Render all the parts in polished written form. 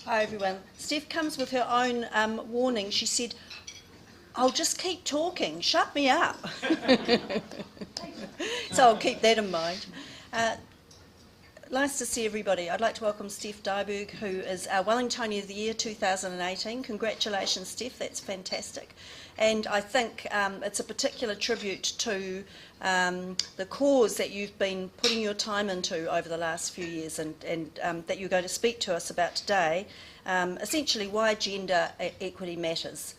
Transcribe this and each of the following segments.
Hi everyone. Steph comes with her own warning. She said, I'll just keep talking, shut me up. So I'll keep that in mind. Nice to see everybody. I'd like to welcome Steph Dyhrberg, who is our Wellingtonian of the Year 2018. Congratulations, Steph, that's fantastic. And I think it's a particular tribute to the cause that you've been putting your time into over the last few years and that you're going to speak to us about today, essentially why gender equity matters.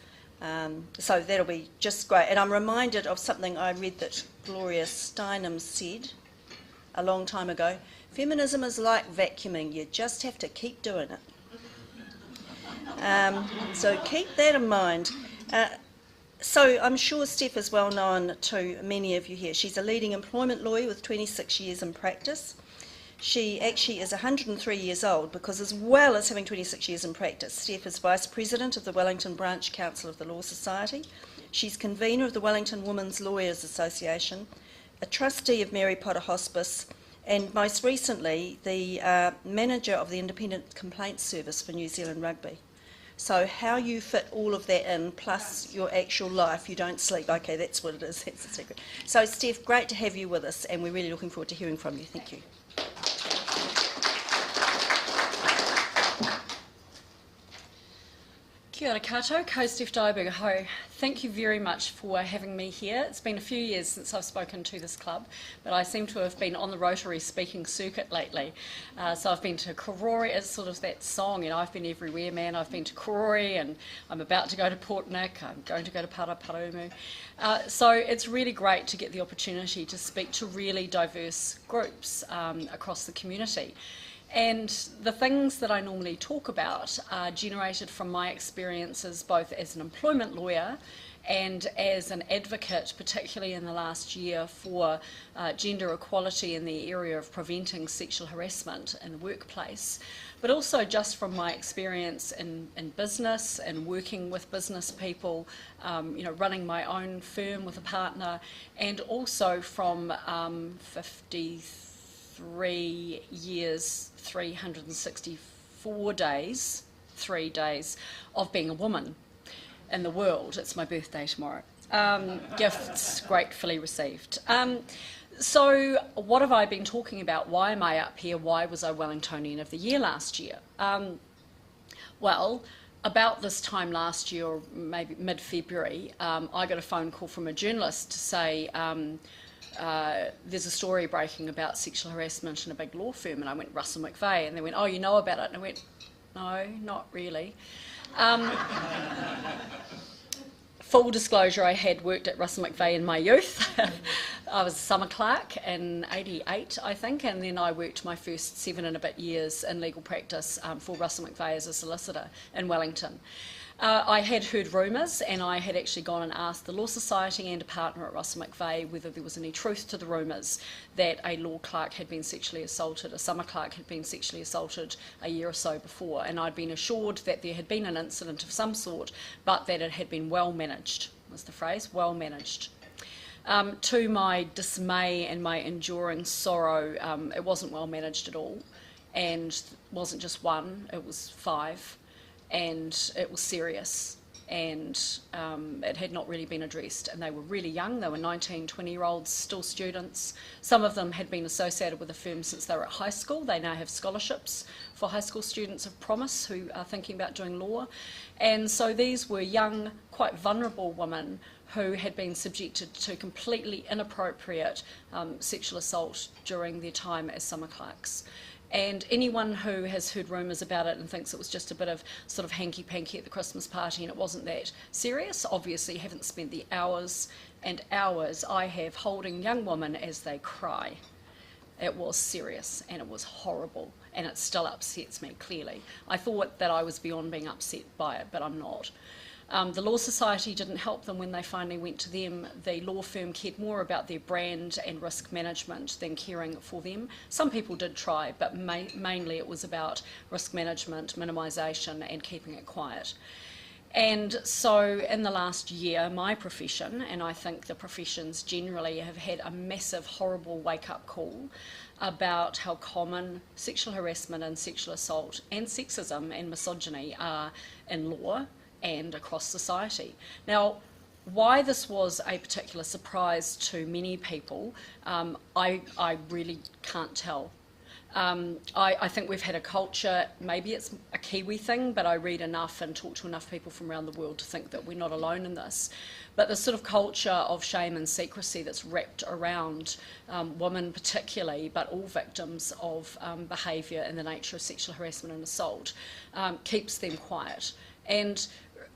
So that'll be just great. And I'm reminded of something I read that Gloria Steinem said a long time ago. Feminism is like vacuuming, you just have to keep doing it. So keep that in mind. So I'm sure Steph is well known to many of you here. She's a leading employment lawyer with 26 years in practice. She actually is 103 years old because, as well as having 26 years in practice, Steph is Vice President of the Wellington Branch Council of the Law Society. She's Convenor of the Wellington Women's Lawyers Association, a trustee of Mary Potter Hospice, and most recently the manager of the Independent Complaints Service for New Zealand Rugby. So how you fit all of that in, plus your actual life, you don't sleep. Okay, that's what it is, that's the secret. So Steph, great to have you with us, and we're really looking forward to hearing from you. Thank you. Kia ora koutou, ko Steph Dyhrberg ho. Thank you very much for having me here. It's been a few years since I've spoken to this club, but I seem to have been on the Rotary speaking circuit lately. So I've been to Karori, it's sort of that song, you know, I've been everywhere, man. I've been to Karori, and I'm about to go to Port Nick, I'm going to go to Paraparaumu. So it's really great to get the opportunity to speak to really diverse groups across the community. And the things that I normally talk about are generated from my experiences both as an employment lawyer and as an advocate, particularly in the last year, for gender equality in the area of preventing sexual harassment in the workplace, but also just from my experience in business and working with business people, you know, running my own firm with a partner, and also from 53 years, 364 days, 3 days of being a woman in the world. It's my birthday tomorrow. Gifts gratefully received. So what have I been talking about? Why am I up here? Why was I Wellingtonian of the Year last year? Well, about this time last year, or maybe mid-February, I got a phone call from a journalist to say, there's a story breaking about sexual harassment in a big law firm, and I went, Russell McVeagh, and they went, oh, you know about it? And I went, no, not really. Full disclosure, I had worked at Russell McVeagh in my youth. I was a summer clerk in '88, I think, and then I worked my first 7 and a bit years in legal practice for Russell McVeagh as a solicitor in Wellington. I had heard rumours, and I had actually gone and asked the Law Society and a partner at Russell McVeagh whether there was any truth to the rumours that a law clerk had been sexually assaulted, a summer clerk had been sexually assaulted a year or so before, and I'd been assured that there had been an incident of some sort, but that it had been well managed, was the phrase, well managed. To my dismay and my enduring sorrow, it wasn't well managed at all, and it wasn't just one, it was 5. And it was serious, and it had not really been addressed, and they were really young. They were 19, 20-year-olds, still students. Some of them had been associated with the firm since they were at high school. They now have scholarships for high school students of promise who are thinking about doing law. And so these were young, quite vulnerable women who had been subjected to completely inappropriate sexual assault during their time as summer clerks. And anyone who has heard rumours about it and thinks it was just a bit of sort of hanky-panky at the Christmas party and it wasn't that serious, obviously haven't spent the hours and hours I have holding young women as they cry. It was serious and it was horrible, and it still upsets me, clearly. I thought that I was beyond being upset by it, but I'm not. The Law Society didn't help them when they finally went to them. The law firm cared more about their brand and risk management than caring for them. Some people did try, but mainly it was about risk management, minimisation, and keeping it quiet. And so in the last year, my profession, and I think the professions generally, have had a massive, horrible wake-up call about how common sexual harassment and sexual assault and sexism and misogyny are in law and across society. Now, why this was a particular surprise to many people, I really can't tell. I think we've had a culture, maybe it's a Kiwi thing, but I read enough and talk to enough people from around the world to think that we're not alone in this. But the sort of culture of shame and secrecy that's wrapped around women particularly, but all victims of behaviour in the nature of sexual harassment and assault, keeps them quiet. And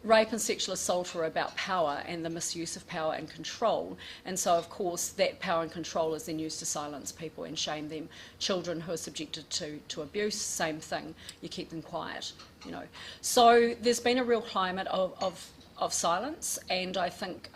rape and sexual assault are about power and the misuse of power and control. And so, of course, that power and control is then used to silence people and shame them. Children who are subjected to abuse, same thing. You keep them quiet, you know. So there's been a real climate of silence, and I think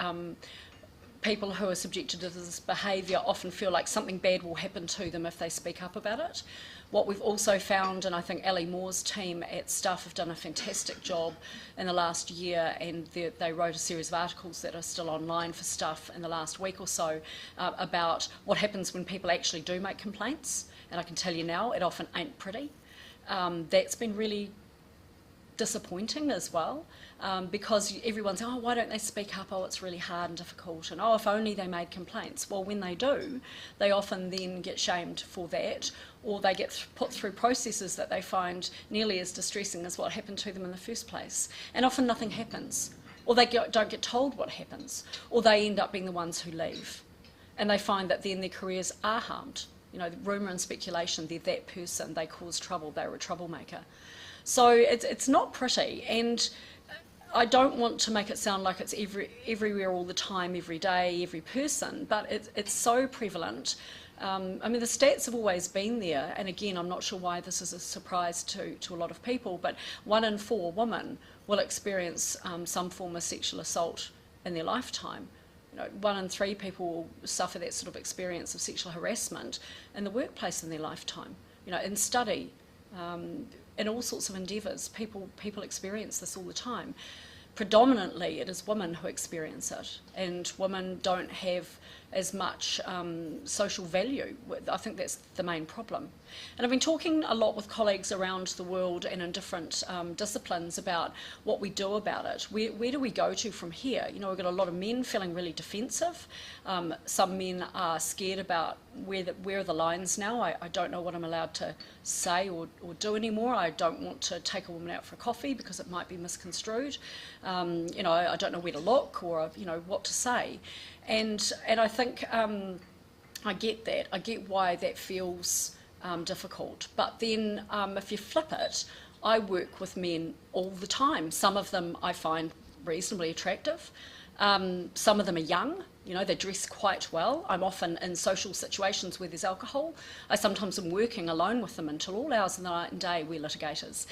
people who are subjected to this behaviour often feel like something bad will happen to them if they speak up about it. What we've also found, and I think Ali Moore's team at Stuff have done a fantastic job in the last year, and they wrote a series of articles that are still online for Stuff in the last week or so about what happens when people actually do make complaints. And I can tell you now, it often ain't pretty. That's been really disappointing as well, because everyone's, oh, why don't they speak up? Oh, it's really hard and difficult, and oh, if only they made complaints. Well, when they do, they often then get shamed for that, or they get put through processes that they find nearly as distressing as what happened to them in the first place. And often nothing happens, or they don't get told what happens, or they end up being the ones who leave. And they find that then their careers are harmed. You know, rumour and speculation, they're that person, they cause trouble, they're a troublemaker. So it's not pretty, and I don't want to make it sound like it's everywhere all the time, every day, every person, but it's so prevalent. I mean, the stats have always been there, and again, I'm not sure why this is a surprise to a lot of people, but 1 in 4 women will experience some form of sexual assault in their lifetime. You know, 1 in 3 people will suffer that sort of experience of sexual harassment in the workplace in their lifetime. You know, in study, in all sorts of endeavours, people experience this all the time. Predominantly, it is women who experience it, and women don't have as much social value. I think that's the main problem. And I've been talking a lot with colleagues around the world and in different disciplines about what we do about it. Where do we go to from here? You know, we've got a lot of men feeling really defensive. Some men are scared about where are the lines now. I don't know what I'm allowed to say or do anymore. I don't want to take a woman out for a coffee because it might be misconstrued. You know, I don't know where to look or, you know, what to say. And I think I get that. I get why that feels difficult. But then if you flip it, I work with men all the time. Some of them I find reasonably attractive. Some of them are young. You know, they dress quite well. I'm often in social situations where there's alcohol. I sometimes am working alone with them until all hours of the night and day. We're litigators.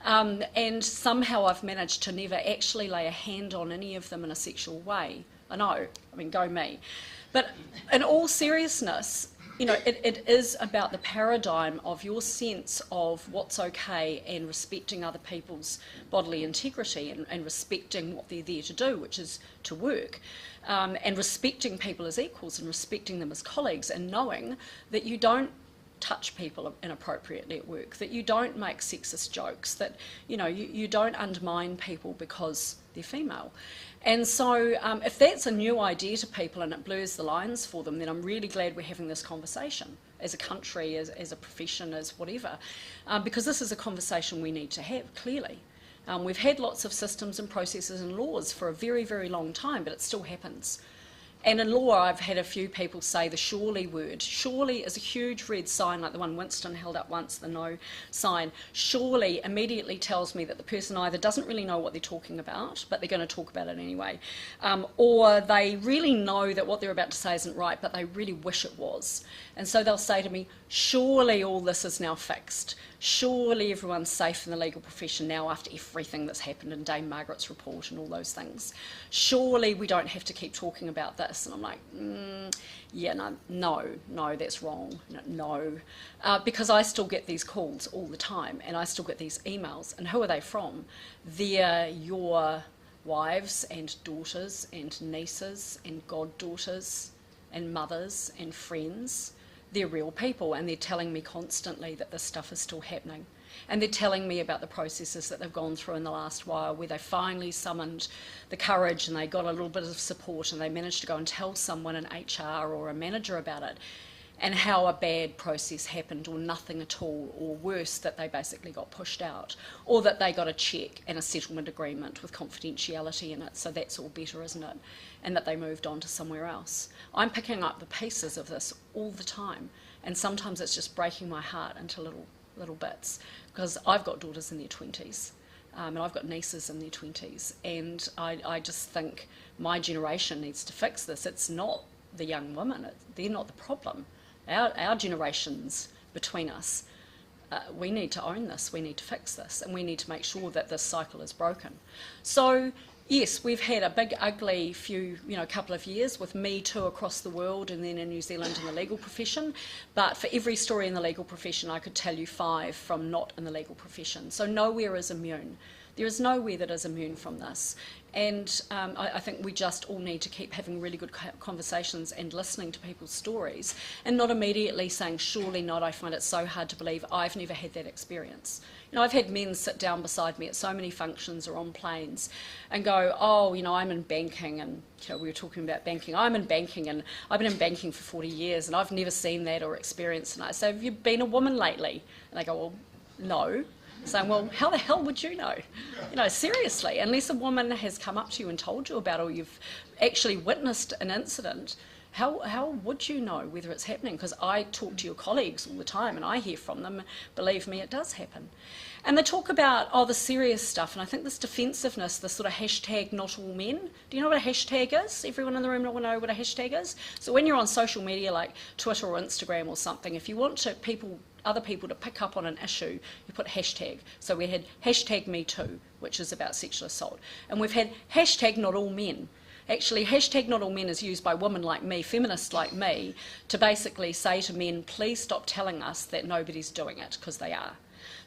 And somehow I've managed to never actually lay a hand on any of them in a sexual way. I know, I mean, go me. But in all seriousness, you know, it is about the paradigm of your sense of what's okay and respecting other people's bodily integrity and respecting what they're there to do, which is to work, and respecting people as equals and respecting them as colleagues, and knowing that you don't touch people inappropriately at work, that you don't make sexist jokes, that, you know, you don't undermine people because they're female. And so if that's a new idea to people and it blurs the lines for them, then I'm really glad we're having this conversation as a country, as a profession, as whatever, because this is a conversation we need to have, clearly. We've had lots of systems and processes and laws for a very, very long time, but it still happens. And in law, I've had a few people say the surely word. Surely is a huge red sign, like the one Winston held up once, the no sign. Surely immediately tells me that the person either doesn't really know what they're talking about, but they're going to talk about it anyway, or they really know that what they're about to say isn't right, but they really wish it was. And so they'll say to me, surely all this is now fixed. Surely everyone's safe in the legal profession now after everything that's happened in Dame Margaret's report and all those things. Surely we don't have to keep talking about this. And I'm like, yeah, no, that's wrong. No. Because I still get these calls all the time, and I still get these emails. And who are they from? They're your wives and daughters and nieces and goddaughters and mothers and friends they're real people, and they're telling me constantly that this stuff is still happening. And they're telling me about the processes that they've gone through in the last while, where they finally summoned the courage and they got a little bit of support and they managed to go and tell someone in HR or a manager about it, and how a bad process happened, or nothing at all, or worse, that they basically got pushed out, or that they got a cheque and a settlement agreement with confidentiality in it, so that's all better, isn't it? And that they moved on to somewhere else. I'm picking up the pieces of this all the time, and sometimes it's just breaking my heart into little bits, because I've got daughters in their 20s, and I've got nieces in their 20s, and I just think my generation needs to fix this. It's not the young women, they're not the problem. Our generations between us, we need to own this, we need to fix this, and we need to make sure that this cycle is broken. So yes, we've had a big ugly couple of years with Me Too across the world, and then in New Zealand in the legal profession, but for every story in the legal profession I could tell you 5 from not in the legal profession. So nowhere is immune. There is nowhere that is immune from this. And I think we just all need to keep having really good conversations and listening to people's stories, and not immediately saying, surely not, I find it so hard to believe, I've never had that experience. You know, I've had men sit down beside me at so many functions or on planes and go, oh, you know, I'm in banking, and we were talking about banking, I'm in banking and I've been in banking for 40 years and I've never seen that or experienced. And I say, have you been a woman lately? And they go, well, no. Saying, well, how the hell would you know? You know, seriously, unless a woman has come up to you and told you about it, or you've actually witnessed an incident, how would you know whether it's happening? Because I talk to your colleagues all the time and I hear from them. Believe me, it does happen. And they talk about, the serious stuff, and I think this defensiveness, this sort of hashtag not all men. Do you know what a hashtag is? Everyone in the room will know what a hashtag is? So when you're on social media like Twitter or Instagram or something, if you want other people to pick up on an issue, you put hashtag. So we had hashtag Me Too, which is about sexual assault. And we've had hashtag not all men. Actually, hashtag not all men is used by women like me, feminists like me, to basically say to men, please stop telling us that nobody's doing it, because they are.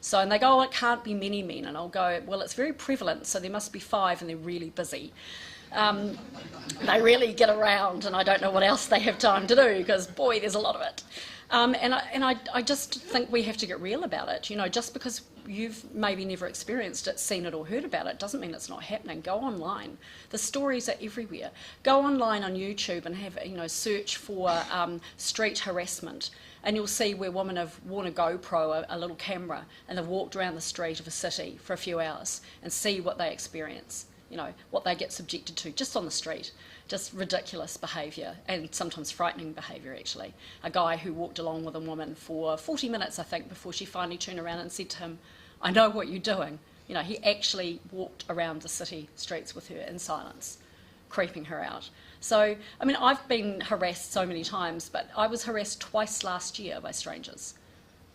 So, and they go, oh, it can't be many men. And I'll go, well, it's very prevalent, so there must be 5 and they're really busy. They really get around, and I don't know what else they have time to do, because, boy, there's a lot of it. And I just think we have to get real about it. You know, just because you've maybe never experienced it, seen it or heard about it, doesn't mean it's not happening. Go online. The stories are everywhere. Go online on YouTube and have, search for street harassment, and you'll see where women have worn a GoPro, a little camera, and they've walked around the street of a city for a few hours and see what they experience, what they get subjected to just on the street. Just ridiculous behaviour, and sometimes frightening behaviour, actually. A guy who walked along with a woman for 40 minutes, I think, before she finally turned around and said to him, I know what you're doing. He actually walked around the city streets with her in silence, creeping her out. So, I mean, I've been harassed so many times, but I was harassed twice last year by strangers.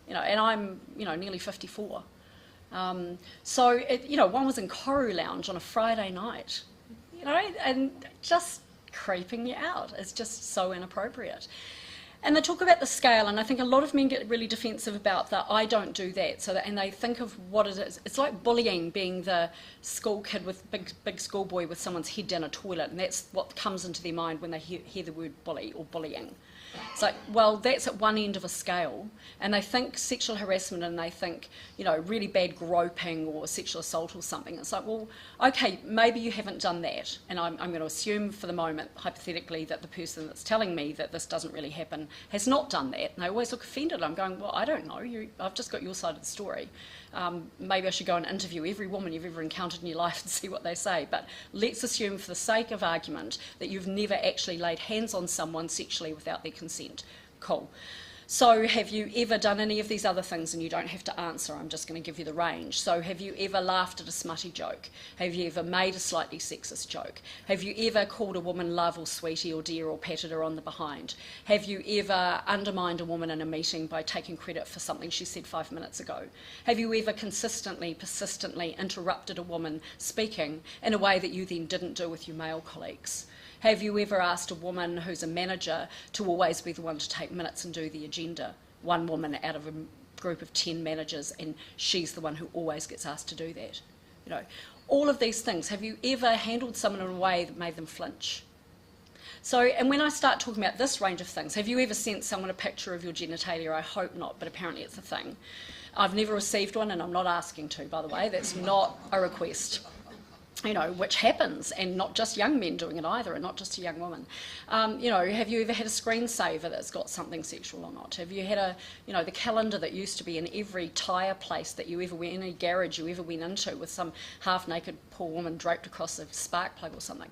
And I'm, nearly 54. One was in Koru Lounge on a Friday night. And just creeping you out. It's just so inappropriate. And they talk about the scale, and I think a lot of men get really defensive about that. I don't do that. And they think of what it is. It's like bullying, being the school kid with big schoolboy with someone's head down a toilet, and that's what comes into their mind when they hear the word bully or bullying. It's like, well, that's at one end of a scale, and they think sexual harassment, and they think, really bad groping or sexual assault or something. It's like, well, okay, maybe you haven't done that, and I'm going to assume for the moment, hypothetically, that the person that's telling me that this doesn't really happen has not done that, and they always look offended. I'm going, well, I don't know, I've just got your side of the story. Maybe I should go and interview every woman you've ever encountered in your life and see what they say, but let's assume for the sake of argument that you've never actually laid hands on someone sexually without their consent. Cool. So have you ever done any of these other things? And you don't have to answer, I'm just going to give you the range. So have you ever laughed at a smutty joke? Have you ever made a slightly sexist joke? Have you ever called a woman love or sweetie or dear or patted her on the behind? Have you ever undermined a woman in a meeting by taking credit for something she said 5 minutes ago? Have you ever consistently, persistently interrupted a woman speaking in a way that you then didn't do with your male colleagues? Have you ever asked a woman who's a manager to always be the one to take minutes and do the agenda? One woman out of a group of 10 managers, and she's the one who always gets asked to do that. All of these things. Have you ever handled someone in a way that made them flinch? So, and when I start talking about this range of things, have you ever sent someone a picture of your genitalia? I hope not, but apparently it's a thing. I've never received one, and I'm not asking to, by the way. That's not a request. You know, which happens, and not just young men doing it either, and not just a young woman. You know, have you ever had a screensaver that's got something sexual or not? Have you had a, you know, the calendar that used to be in every tyre place that you ever went, any garage you ever went into with some half-naked poor woman draped across a spark plug or something?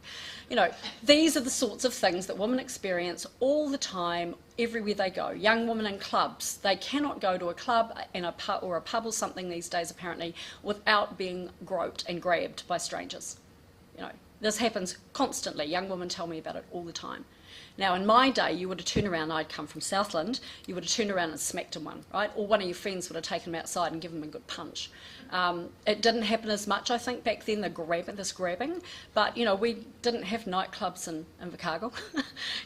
You know, these are the sorts of things that women experience all the time, everywhere they go. Young women in clubs, they cannot go to a club and a pub or something these days apparently without being groped and grabbed by strangers. You know, this happens constantly. Young women tell me about it all the time. Now, in my day, you would have turned around, I'd come from Southland, you would have turned around and smacked him one, right? Or one of your friends would have taken him outside and given him a good punch. It didn't happen as much, I think, back then, this grabbing, but, you know, we didn't have nightclubs in Invercargill.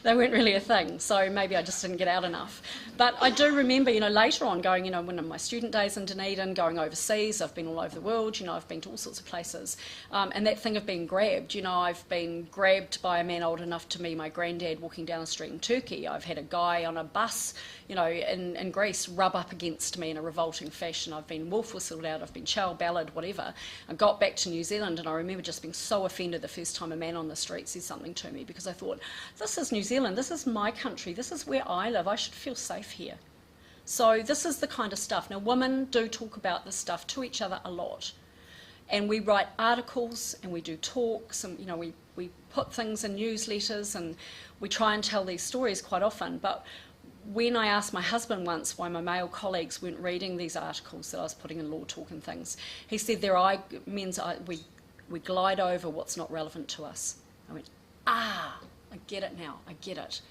They weren't really a thing, so maybe I just didn't get out enough. But I do remember, you know, later on going, you know, one of my student days in Dunedin, going overseas, I've been all over the world, you know, I've been to all sorts of places, and that thing of being grabbed, you know, I've been grabbed by a man old enough to be my granddad walking down the street in Turkey. I've had a guy on a bus, you know, in Greece rub up against me in a revolting fashion. I've been wolf whistled out, I've been chow ballad, whatever. I got back to New Zealand and I remember just being so offended the first time a man on the street said something to me, because I thought, this is New Zealand, this is my country, this is where I live, I should feel safe here. So this is the kind of stuff. Now, women do talk about this stuff to each other a lot. And we write articles and we do talks and, you know, we put things in newsletters and we try and tell these stories quite often. But when I asked my husband once why my male colleagues weren't reading these articles that I was putting in Law Talk and things, he said we glide over what's not relevant to us. I went, I get it now, I get it.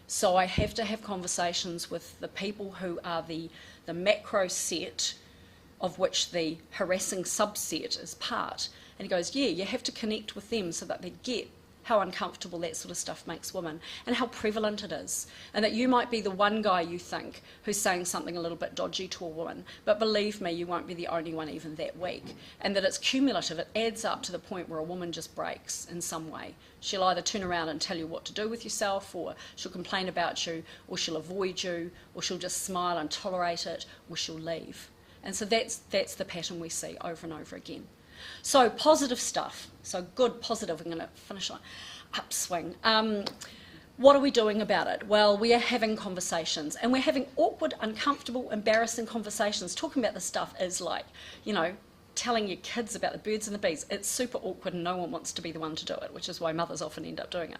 So I have to have conversations with the people who are the macro set of which the harassing subset is part. And he goes, yeah, you have to connect with them so that they get how uncomfortable that sort of stuff makes women and how prevalent it is. And that you might be the one guy you think who's saying something a little bit dodgy to a woman, but believe me, you won't be the only one even that week. And that it's cumulative, it adds up to the point where a woman just breaks in some way. She'll either turn around and tell you what to do with yourself, or she'll complain about you, or she'll avoid you, or she'll just smile and tolerate it, or she'll leave. And so that's the pattern we see over and over again. So positive stuff. So good, positive. I'm going to finish on upswing. What are we doing about it? Well, we are having conversations, and we're having awkward, uncomfortable, embarrassing conversations. Talking about this stuff is like, you know, telling your kids about the birds and the bees. It's super awkward and no one wants to be the one to do it, which is why mothers often end up doing it.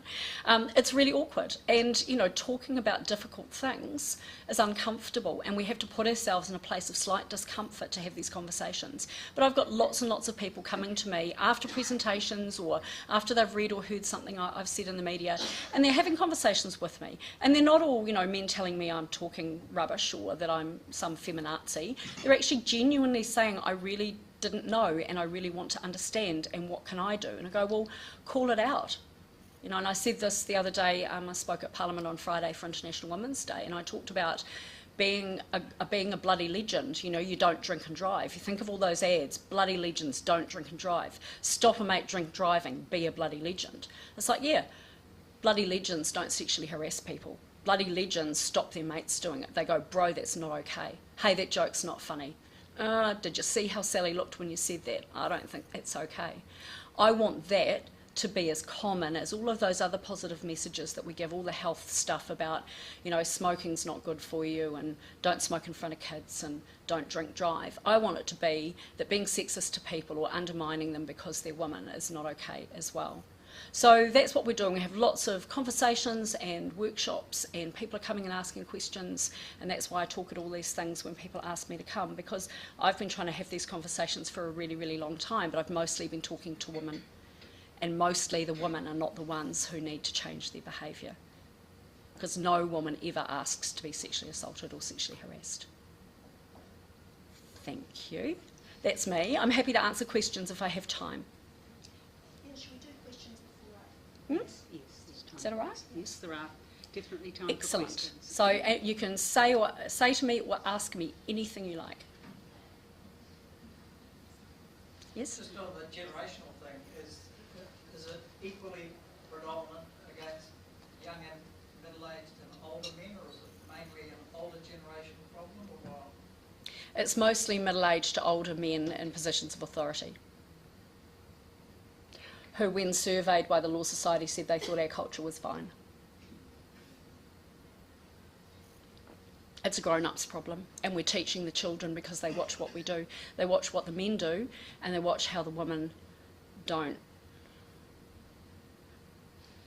It's really awkward, and you know, talking about difficult things is uncomfortable, and we have to put ourselves in a place of slight discomfort to have these conversations. But I've got lots and lots of people coming to me after presentations or after they've read or heard something I've said in the media, and they're having conversations with me, and they're not all, you know, men telling me I'm talking rubbish or that I'm some feminazi. They're actually genuinely saying, I really didn't know and I really want to understand, and what can I do? And I go, well, call it out. You know, and I said this the other day, I spoke at Parliament on Friday for International Women's Day, and I talked about being a bloody legend. You know, you don't drink and drive. You think of all those ads, bloody legends, don't drink and drive. Stop a mate drink driving, be a bloody legend. It's like, yeah, bloody legends don't sexually harass people. Bloody legends stop their mates doing it. They go, bro, that's not okay. Hey, that joke's not funny. Did you see how Sally looked when you said that? I don't think that's okay. I want that to be as common as all of those other positive messages that we give, all the health stuff about, you know, smoking's not good for you and don't smoke in front of kids and don't drink drive. I want it to be that being sexist to people or undermining them because they're women is not okay as well. So that's what we're doing. We have lots of conversations and workshops, and people are coming and asking questions, and that's why I talk at all these things when people ask me to come, because I've been trying to have these conversations for a really, really long time, but I've mostly been talking to women, and mostly the women are not the ones who need to change their behaviour, because no woman ever asks to be sexually assaulted or sexually harassed. Thank you. That's me. I'm happy to answer questions if I have time. Yes, Is that all right? Yes, there are definitely time Excellent. for questions. So you can say to me or ask me anything you like. Yes? Just on the generational thing, is it equally predominant against young and middle-aged and older men, or is it mainly an older generation problem, or what? It's mostly middle-aged to older men in positions of authority, who, when surveyed by the Law Society, said they thought our culture was fine. It's a grown-ups problem, and we're teaching the children because they watch what we do. They watch what the men do, and they watch how the women don't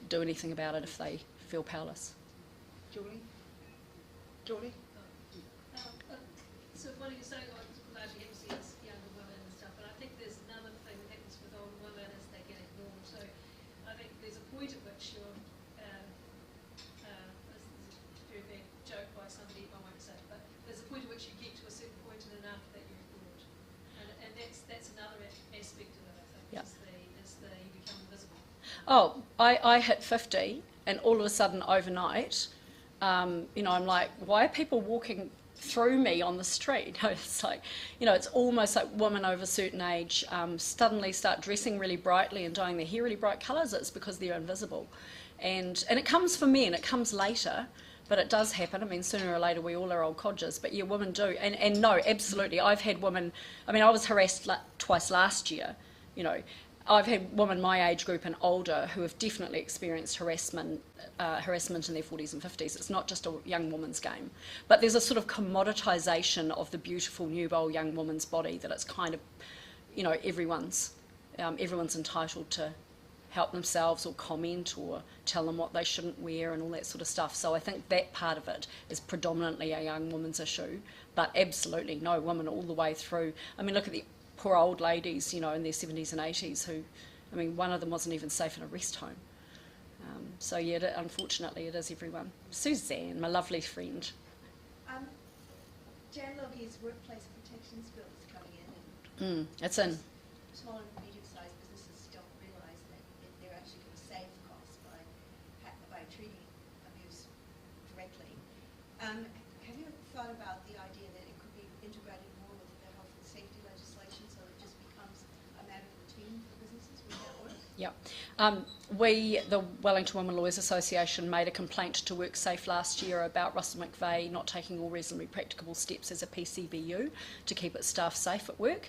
do anything about it if they feel powerless. Julie? Julie? So what you're saying, largely emphasise younger women and stuff, but I think there's another thing that happens with older women is they get ignored. So I think there's a point at which you're, this is a very bad joke by somebody, I won't say, but there's a point at which you get to a certain point in an arc that you're ignored. And that's another aspect of it, I think, Yeah. is the you become invisible. Oh, I hit 50, and all of a sudden overnight, you know, I'm like, why are people walking through me on the street? It's like, you know, it's almost like women over a certain age suddenly start dressing really brightly and dyeing their hair really bright colours. It's because they're invisible. And it comes for men, it comes later, but it does happen. I mean, sooner or later we all are old codgers, but yeah, women do. And no, absolutely, I've had women, I mean, I was harassed twice last year, you know. I've had women my age group and older who have definitely experienced harassment in their 40s and 50s. It's not just a young woman's game. But there's a sort of commoditisation of the beautiful, nubile young woman's body that it's kind of, you know, everyone's entitled to help themselves or comment or tell them what they shouldn't wear and all that sort of stuff. So I think that part of it is predominantly a young woman's issue. But absolutely no woman all the way through. I mean, look at the poor old ladies, you know, in their 70s and 80s who, I mean, one of them wasn't even safe in a rest home. So yeah, unfortunately it is everyone. Suzanne, my lovely friend. Jan Loggie's workplace protections bill is coming in, and It's in. small and medium-sized businesses don't realise that they're actually going to save costs by treating abuse directly. Have you thought about the idea that it could be integrated more with the health and safety legislation so it just becomes a matter of routine for businesses? Would that work? Yep. We, the Wellington Women Lawyers Association, made a complaint to WorkSafe last year about Russell McVeagh not taking all reasonably practicable steps as a PCBU to keep its staff safe at work.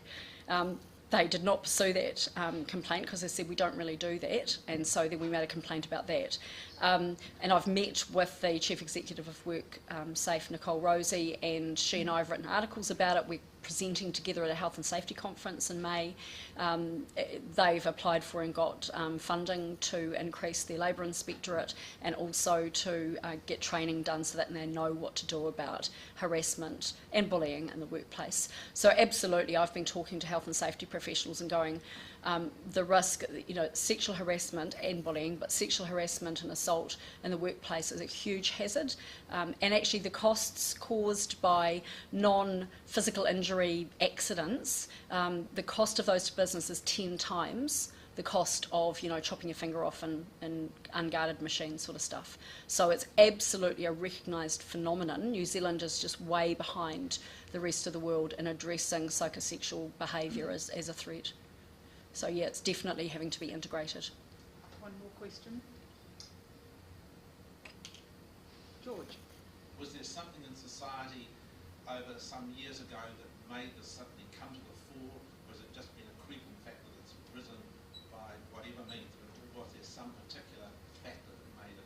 They did not pursue that complaint because they said we don't really do that, and so then we made a complaint about that. And I've met with the Chief Executive of WorkSafe, Nicole Rosie, and she and I have written articles about it. We're presenting together at a health and safety conference in May. They've applied for and got funding to increase their labour inspectorate and also to get training done so that they know what to do about harassment and bullying in the workplace. So absolutely, I've been talking to health and safety professionals and going, the risk, you know, sexual harassment and bullying, but sexual harassment and assault in the workplace is a huge hazard. And actually the costs caused by non-physical injury accidents, the cost of those to business is 10 times the cost of, you know, chopping your finger off in unguarded machine sort of stuff. So it's absolutely a recognised phenomenon. New Zealand is just way behind the rest of the world in addressing psychosexual behaviour as a threat. So yeah, it's definitely having to be integrated. One more question. George? Was there something in society over some years ago that made this suddenly come to the fore? Or has it just been a creeping factor that's risen by whatever means? Or was there some particular factor that made it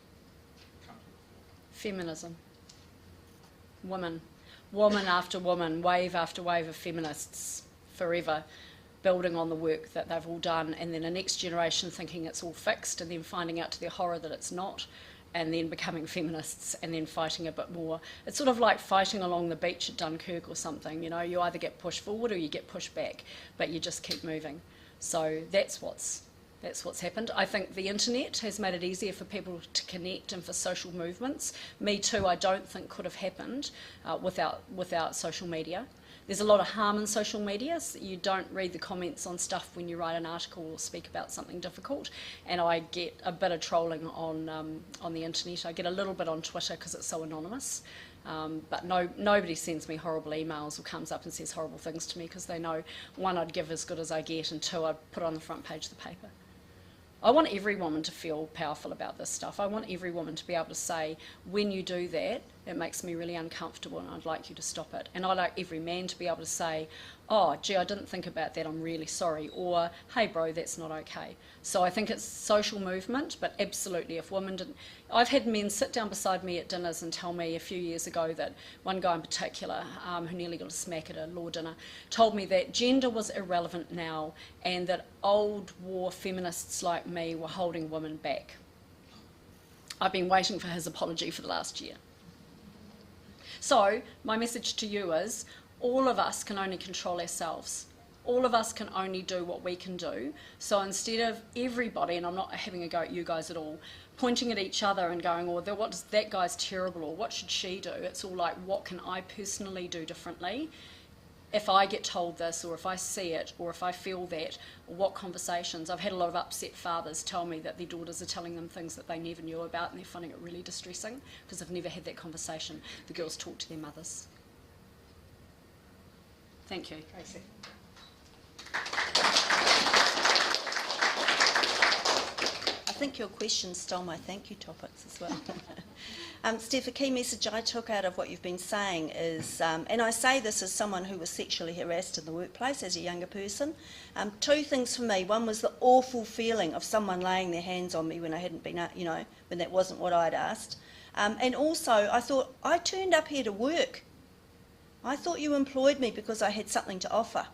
come to the fore? Feminism. Woman after woman, wave after wave of feminists forever, building on the work that they've all done, and then a next generation thinking it's all fixed and then finding out to their horror that it's not, and then becoming feminists and then fighting a bit more. It's sort of like fighting along the beach at Dunkirk or something, you know, you either get pushed forward or you get pushed back, but you just keep moving. So that's what's happened. I think the internet has made it easier for people to connect and for social movements. Me Too, I don't think could have happened without social media. There's a lot of harm in social media. So you don't read the comments on stuff when you write an article or speak about something difficult. And I get a bit of trolling on the internet. I get a little bit on Twitter because it's so anonymous. But nobody sends me horrible emails or comes up and says horrible things to me because they know, one, I'd give as good as I get, and two, I'd put it on the front page of the paper. I want every woman to feel powerful about this stuff. I want every woman to be able to say, when you do that, it makes me really uncomfortable and I'd like you to stop it. And I like every man to be able to say, oh, gee, I didn't think about that, I'm really sorry. Or, hey, bro, that's not okay. So I think it's social movement, but absolutely, if women didn't... I've had men sit down beside me at dinners and tell me a few years ago that one guy in particular, who nearly got a smack at a law dinner, told me that gender was irrelevant now and that old war feminists like me were holding women back. I've been waiting for his apology for the last year. So my message to you is, all of us can only control ourselves. All of us can only do what we can do. So instead of everybody, and I'm not having a go at you guys at all, pointing at each other and going, oh, that guy's terrible, or what should she do? It's all like, what can I personally do differently? If I get told this, or if I see it, or if I feel that, or what conversations. I've had a lot of upset fathers tell me that their daughters are telling them things that they never knew about and they're finding it really distressing because they've never had that conversation. The girls talk to their mothers. Thank you. Tracy. I think your question stole my thank you topics as well. Steph, a key message I took out of what you've been saying is, and I say this as someone who was sexually harassed in the workplace as a younger person, two things for me. One was the awful feeling of someone laying their hands on me when I hadn't been, when that wasn't what I'd asked. And also, I thought, I turned up here to work. I thought you employed me because I had something to offer.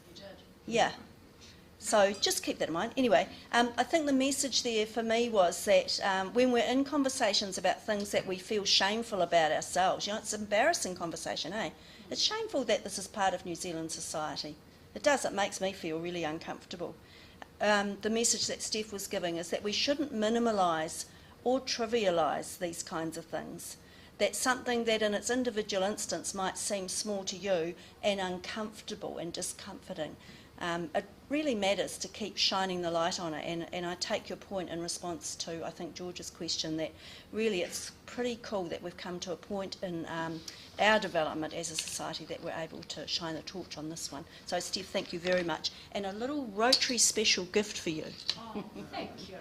You did. Yeah. So just keep that in mind. Anyway, I think the message there for me was that when we're in conversations about things that we feel shameful about ourselves, it's an embarrassing conversation, eh? It's shameful that this is part of New Zealand society. It does, it makes me feel really uncomfortable. The message that Steph was giving is that we shouldn't minimalise or trivialise these kinds of things. That's something that in its individual instance might seem small to you and uncomfortable and discomforting. It really matters to keep shining the light on it, and I take your point in response to, I think, George's question, that really it's pretty cool that we've come to a point in our development as a society that we're able to shine the torch on this one. So Steph, thank you very much. And a little Rotary special gift for you. Oh, thank you.